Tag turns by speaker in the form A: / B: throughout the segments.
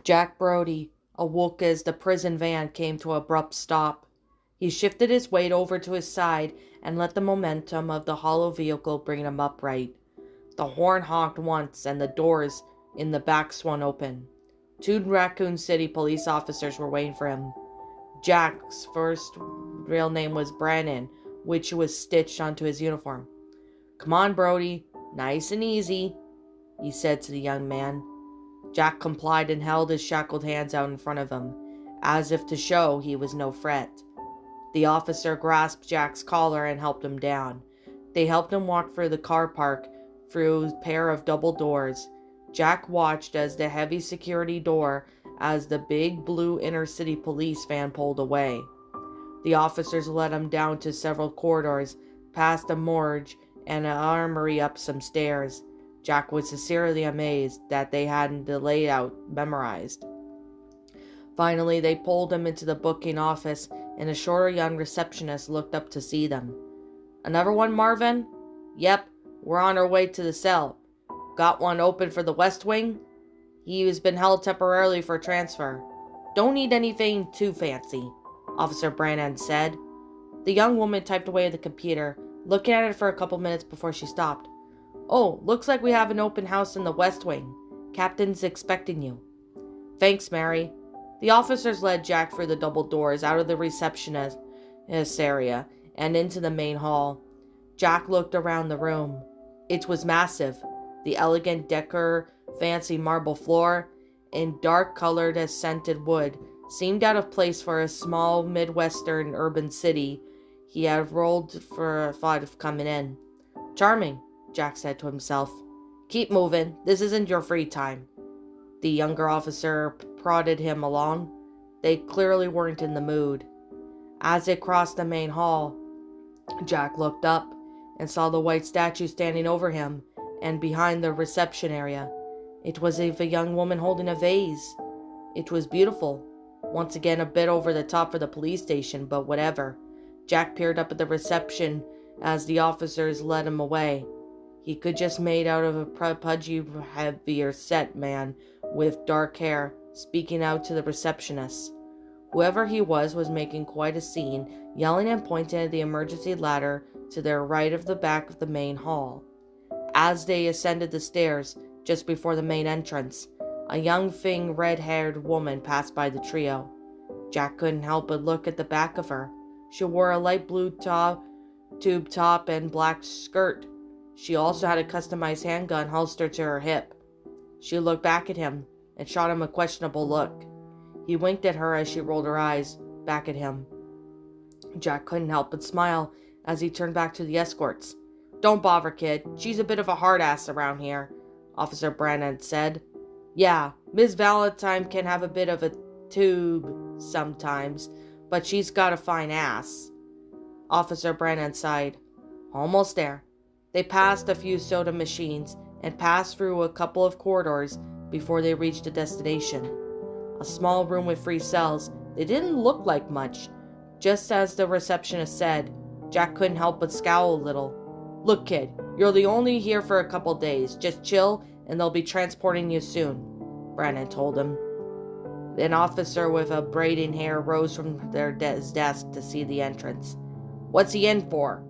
A: Jack Brody awoke as the prison van came to an abrupt stop. He shifted his weight over to his side and let the momentum of the hollow vehicle bring him upright. The horn honked once and the doors in the back swung open. Two Raccoon City police officers were waiting for him. Jack's first real name was Brannon, which was stitched onto his uniform. "Come on, Brody, nice and easy," he said to the young man. Jack complied and held his shackled hands out in front of him, as if to show he was no threat. The officer grasped Jack's collar and helped him down. They helped him walk through the car park, through a pair of double doors. Jack watched as the heavy security door as the big blue inner city police van pulled away. The officers led him down to several corridors, past a morgue and an armory up some stairs. Jack was sincerely amazed that they hadn't the layout memorized. Finally, they pulled him into the booking office, and a shorter young receptionist looked up to see them. "Another one, Marvin?" "Yep, we're on our way to the cell. Got one open for the West Wing? He's been held temporarily for transfer. Don't need anything too fancy," Officer Brannan said. The young woman typed away at the computer, looking at it for a couple minutes before she stopped. "Oh, looks like we have an open house in the West Wing. Captain's expecting you." "Thanks, Mary." The officers led Jack through the double doors, out of the receptionist area, and into the main hall. Jack looked around the room. It was massive. The elegant decor, fancy marble floor, and dark-colored scented wood seemed out of place for a small Midwestern urban city. He had rolled for a thought of coming in. "Charming," Jack said to himself. "Keep moving. This isn't your free time." The younger officer prodded him along. They clearly weren't in the mood. As they crossed the main hall, Jack looked up and saw the white statue standing over him and behind the reception area. It was of a young woman holding a vase. It was beautiful. Once again, a bit over the top for the police station, but whatever. Jack peered up at the reception as the officers led him away. He could just made out of a pudgy, heavier set man with dark hair, speaking out to the receptionist. Whoever he was making quite a scene, yelling and pointing at the emergency ladder to their right of the back of the main hall. As they ascended the stairs, just before the main entrance, a young thing, red-haired woman passed by the trio. Jack couldn't help but look at the back of her. She wore a light blue tube top and black skirt. She also had a customized handgun holstered to her hip. She looked back at him and shot him a questionable look. He winked at her as she rolled her eyes back at him. Jack couldn't help but smile as he turned back to the escorts. "Don't bother, kid. She's a bit of a hard ass around here," Officer Brannan said. "Yeah, Miss Valentine can have a bit of a tube sometimes, but she's got a fine ass." Officer Brannan sighed. "Almost there." They passed a few soda machines and passed through a couple of corridors before they reached a destination. A small room with 3 cells. They didn't look like much. Just as the receptionist said, Jack couldn't help but scowl a little. "Look, kid, you're the only here for a couple days. Just chill, and they'll be transporting you soon," Brannan told him. An officer with a braiding hair rose from their desk to see the entrance. "What's he in for?"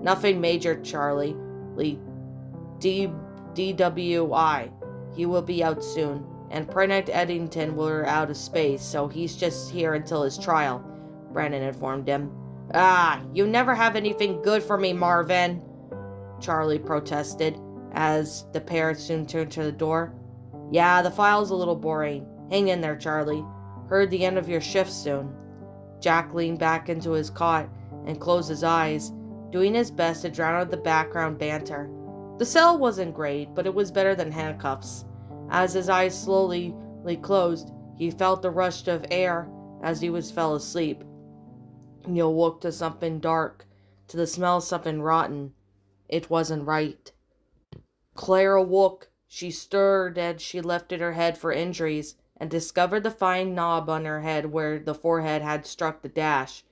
A: "Nothing major, Charlie. DWI. He will be out soon. And Prentice Eddington were out of space, so he's just here until his trial," Brannan informed him. "Ah, you never have anything good for me, Marvin," Charlie protested, as the pair soon turned to the door. "Yeah, the file's a little boring. Hang in there, Charlie. Heard the end of your shift soon." Jack leaned back into his cot and closed his eyes, doing his best to drown out the background banter. The cell wasn't great, but it was better than handcuffs. As his eyes slowly closed, he felt the rush of air as he fell asleep. He awoke to something dark, to the smell of something rotten. It wasn't right. Claire awoke. She stirred as she lifted her head for injuries and discovered the fine knob on her head where the forehead had struck the dash.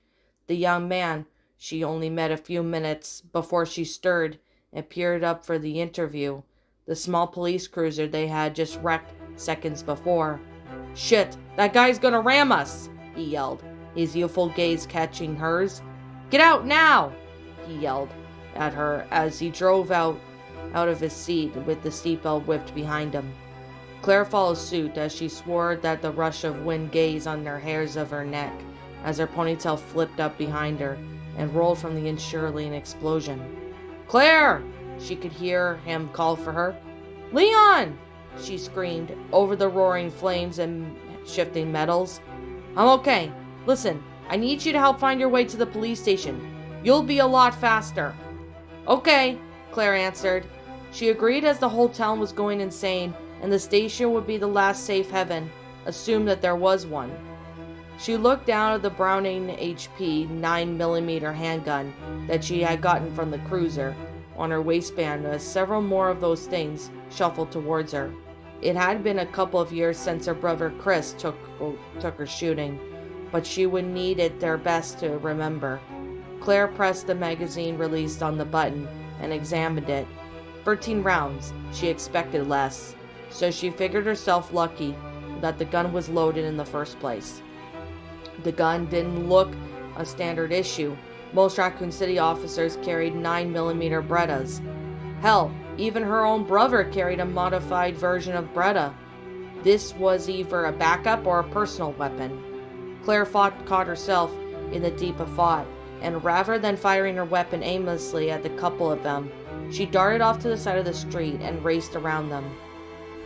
A: The young man she only met a few minutes before she stirred and peered up for the interview. The small police cruiser they had just wrecked seconds before. "Shit, that guy's gonna ram us!" he yelled, his youthful gaze catching hers. "Get out now!" he yelled at her as he drove out of his seat with the seatbelt whipped behind him. Claire followed suit as she swore that the rush of wind gazed on the hairs of her neck as her ponytail flipped up behind her and rolled from the surely an explosion. "Claire!" She could hear him call for her. "Leon!" she screamed over the roaring flames and shifting metals. "I'm okay. Listen, I need you to help find your way to the police station. You'll be a lot faster." "Okay," Claire answered. She agreed as the whole town was going insane and the station would be the last safe haven, assumed that there was one. She looked down at the Browning HP 9mm handgun that she had gotten from the cruiser on her waistband as several more of those things shuffled towards her. It had been a couple of years since her brother Chris took her shooting, but she would need it their best to remember. Claire pressed the magazine released on the button and examined it. 13 rounds. She expected less, so she figured herself lucky that the gun was loaded in the first place. The gun didn't look a standard issue. Most Raccoon City officers carried 9mm Berettas. Hell, even her own brother carried a modified version of Beretta. This was either a backup or a personal weapon. Claire caught herself in the deep of thought, and rather than firing her weapon aimlessly at the couple of them, she darted off to the side of the street and raced around them.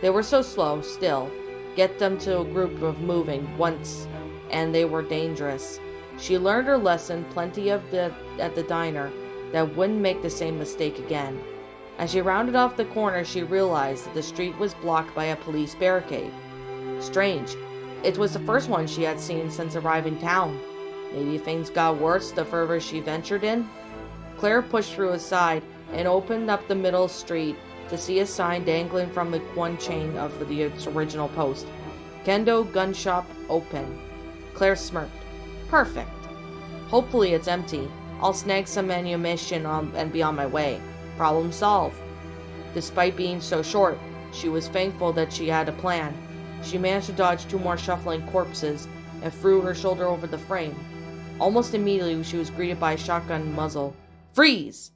A: They were so slow, still. Get them to a group of moving once, and they were dangerous. She learned her lesson plenty at the diner that wouldn't make the same mistake again. As she rounded off the corner, she realized that the street was blocked by a police barricade. Strange. It was the first one she had seen since arriving town. Maybe things got worse the further she ventured in? Claire pushed through a side and opened up the middle street to see a sign dangling from the one chain of its original post. Kendo Gun Shop Open. Claire smirked. Perfect. Hopefully it's empty. I'll snag some ammunition and be on my way. Problem solved. Despite being so short, she was thankful that she had a plan. She managed to dodge 2 more shuffling corpses and threw her shoulder over the frame. Almost immediately, she was greeted by a shotgun muzzle. "Freeze!"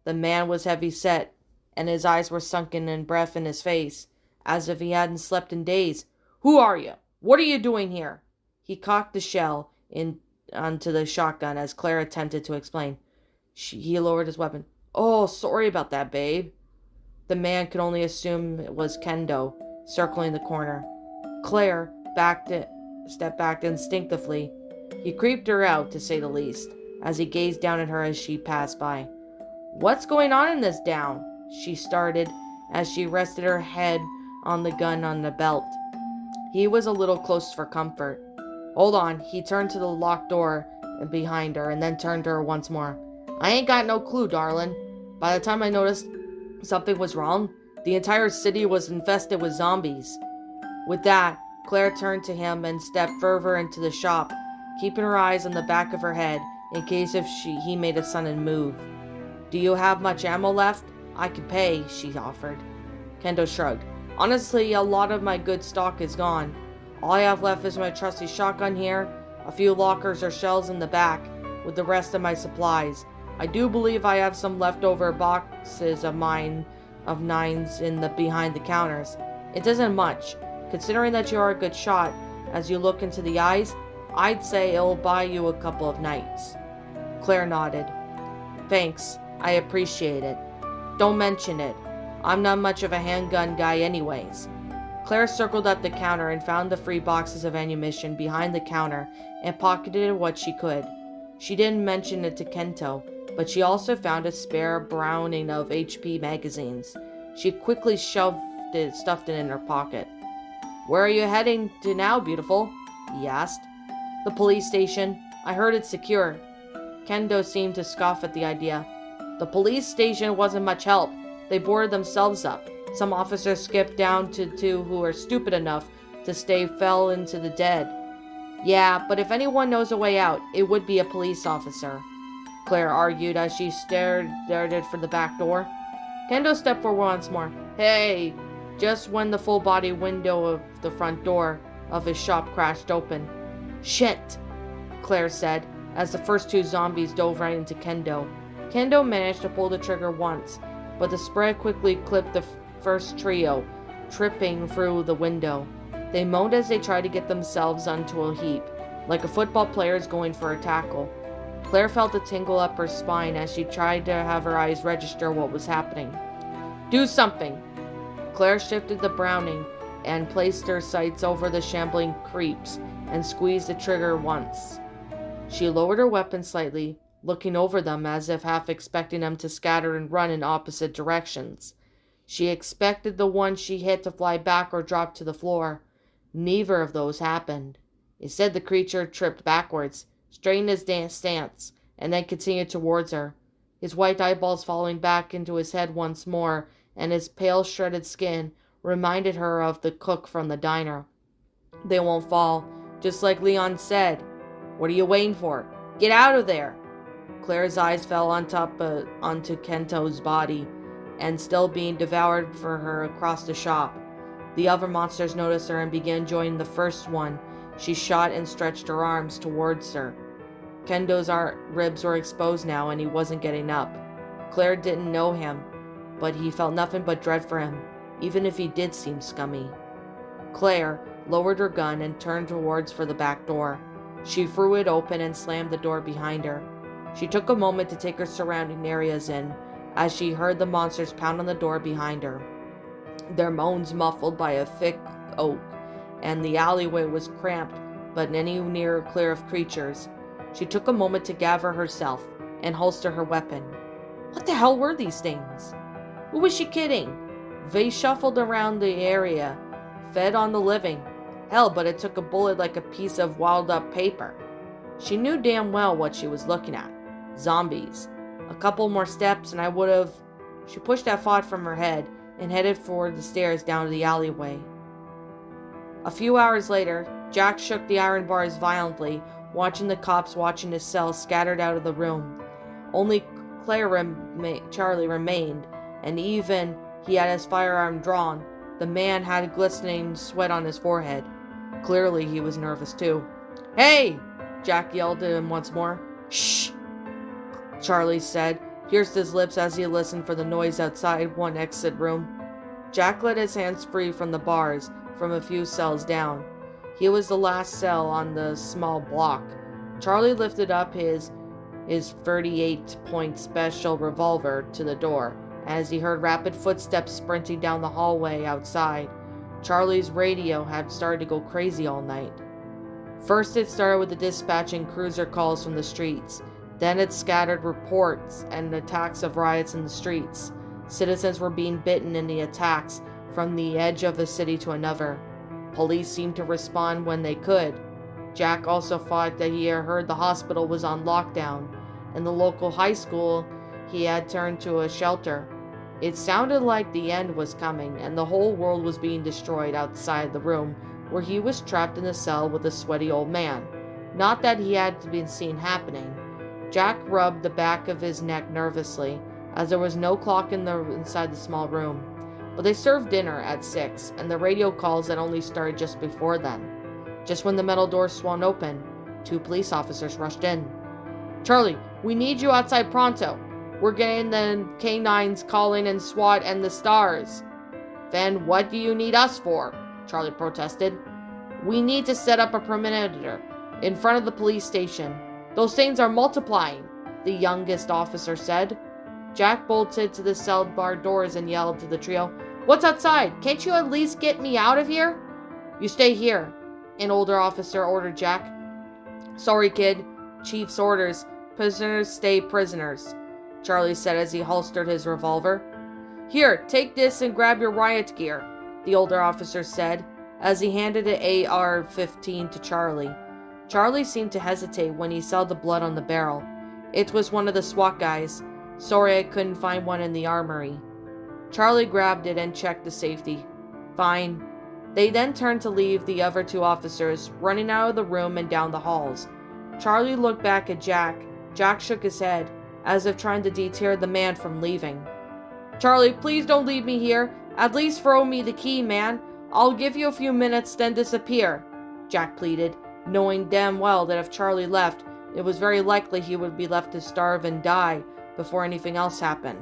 A: The man was heavy-set, and his eyes were sunken in breath in his face, as if he hadn't slept in days. "Who are you? What are you doing here?" He cocked the shell onto the shotgun as Claire attempted to explain. He lowered his weapon. "Oh, sorry about that, babe." The man could only assume it was Kendo, circling the corner. Claire stepped back instinctively. He creeped her out, to say the least, as he gazed down at her as she passed by. "What's going on in this down?" she started, as she rested her head on the gun on the belt. He was a little close for comfort. "Hold on." He turned to the locked door behind her and then turned to her once more. "I ain't got no clue, darling. By the time I noticed something was wrong, the entire city was infested with zombies." With that, Claire turned to him and stepped further into the shop, keeping her eyes on the back of her head in case he made a sudden move. "Do you have much ammo left? I could pay," she offered. Kendo shrugged. "Honestly, a lot of my good stock is gone. All I have left is my trusty shotgun here, a few lockers or shells in the back, with the rest of my supplies. I do believe I have some leftover boxes of nines behind the counters. It isn't much. Considering that you are a good shot, as you look into the eyes, I'd say it'll buy you a couple of nights." Claire nodded. "Thanks. I appreciate it. Don't mention it. I'm not much of a handgun guy anyways." Claire circled up the counter and found the 3 boxes of ammunition behind the counter and pocketed what she could. She didn't mention it to Kento, but she also found a spare Browning of HP magazines. She quickly stuffed it in her pocket. "Where are you heading to now, beautiful?" he asked. "The police station. I heard it's secure." Kendo seemed to scoff at the idea. "The police station wasn't much help. They boarded themselves up. Some officers skipped down to 2 who were stupid enough to fell into the dead." "Yeah, but if anyone knows a way out, it would be a police officer," Claire argued as she darted for the back door. Kendo stepped forward once more. "Hey!" Just when the full-body window of the front door of his shop crashed open. "Shit," Claire said, as the first two zombies dove right into Kendo. Kendo managed to pull the trigger once, but the spread quickly clipped the first trio, tripping through the window. They moaned as they tried to get themselves onto a heap, like a football player is going for a tackle. Claire felt a tingle up her spine as she tried to have her eyes register what was happening. "Do something!" Claire shifted the Browning and placed her sights over the shambling creeps and squeezed the trigger once. She lowered her weapon slightly, looking over them as if half expecting them to scatter and run in opposite directions. She expected the one she hit to fly back or drop to the floor. Neither of those happened. Instead, the creature tripped backwards, straightened his stance, and then continued towards her, his white eyeballs falling back into his head once more, and his pale shredded skin reminded her of the cook from the diner. "They won't fall, just like Leon said. What are you waiting for? Get out of there!" Claire's eyes fell onto Kento's body, and still being devoured for her across the shop. The other monsters noticed her and began joining the first one. She shot and stretched her arms towards her. Kendo's ribs were exposed now, and he wasn't getting up. Claire didn't know him, but he felt nothing but dread for him, even if he did seem scummy. Claire lowered her gun and turned towards for the back door. She threw it open and slammed the door behind her. She took a moment to take her surrounding areas in, as she heard the monsters pound on the door behind her, their moans muffled by a thick oak, and the alleyway was cramped but any nearer clear of creatures. She took a moment to gather herself and holster her weapon. What the hell were these things? Who was she kidding? They shuffled around the area, fed on the living. Hell, but it took a bullet like a piece of walled up paper. She knew damn well what she was looking at. Zombies. A couple more steps and I would have... She pushed that thought from her head and headed for the stairs down to the alleyway. A few hours later, Jack shook the iron bars violently, watching the cops watching his cell scattered out of the room. Only Charlie remained, and even he had his firearm drawn. The man had glistening sweat on his forehead. Clearly he was nervous too. "Hey!" Jack yelled at him once more. "Shh!" Charlie said, pierced his lips as he listened for the noise outside one exit room. Jack let his hands free from the bars from a few cells down. He was the last cell on the small block. Charlie lifted up his 38-point special revolver to the door as he heard rapid footsteps sprinting down the hallway outside. Charlie's radio had started to go crazy all night. First it started with the dispatch and cruiser calls from the streets. Then it scattered reports and attacks of riots in the streets. Citizens were being bitten in the attacks from the edge of the city to another. Police seemed to respond when they could. Jack also thought that he had heard the hospital was on lockdown, and the local high school he had turned to a shelter. It sounded like the end was coming, and the whole world was being destroyed outside the room where he was trapped in the cell with a sweaty old man. Not that he had been seen happening. Jack rubbed the back of his neck nervously, as there was no clock inside the small room. But they served dinner at 6, and the radio calls had only started just before then. Just when the metal door swung open, 2 police officers rushed in. "Charlie, we need you outside pronto. We're getting the K9s calling and SWAT and the stars." "Then what do you need us for?" Charlie protested. "We need to set up a perimeter in front of the police station. Those things are multiplying," the youngest officer said. Jack bolted to the cell bar doors and yelled to the trio, "What's outside? Can't you at least get me out of here?" "You stay here," an older officer ordered Jack. "Sorry, kid. Chief's orders. Prisoners stay prisoners," Charlie said as he holstered his revolver. "Here, take this and grab your riot gear," the older officer said, as he handed an AR-15 to Charlie. Charlie seemed to hesitate when he saw the blood on the barrel. It was one of the SWAT guys. "Sorry I couldn't find one in the armory." Charlie grabbed it and checked the safety. "Fine." They then turned to leave the other 2 officers, running out of the room and down the halls. Charlie looked back at Jack. Jack shook his head, as if trying to deter the man from leaving. "Charlie, please don't leave me here. At least throw me the key, man. I'll give you a few minutes, then disappear." Jack pleaded, knowing damn well that if Charlie left, it was very likely he would be left to starve and die before anything else happened.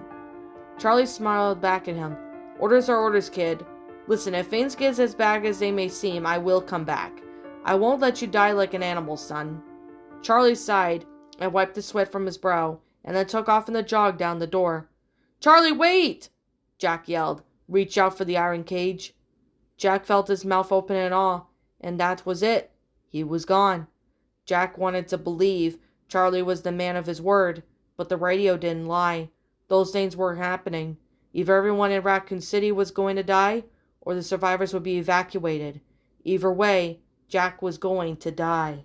A: Charlie smiled back at him. Orders are orders, kid. Listen, if things get as bad as they may seem, I will come back. I won't let you die like an animal, son. Charlie sighed and wiped the sweat from his brow, and then took off in a jog down the door. Charlie, wait! Jack yelled. Reach out for the iron cage. Jack felt his mouth open in awe, and that was it. He was gone. Jack wanted to believe Charlie was the man of his word, but the radio didn't lie. Those things were happening. Either everyone in Raccoon City was going to die, or the survivors would be evacuated. Either way, Jack was going to die.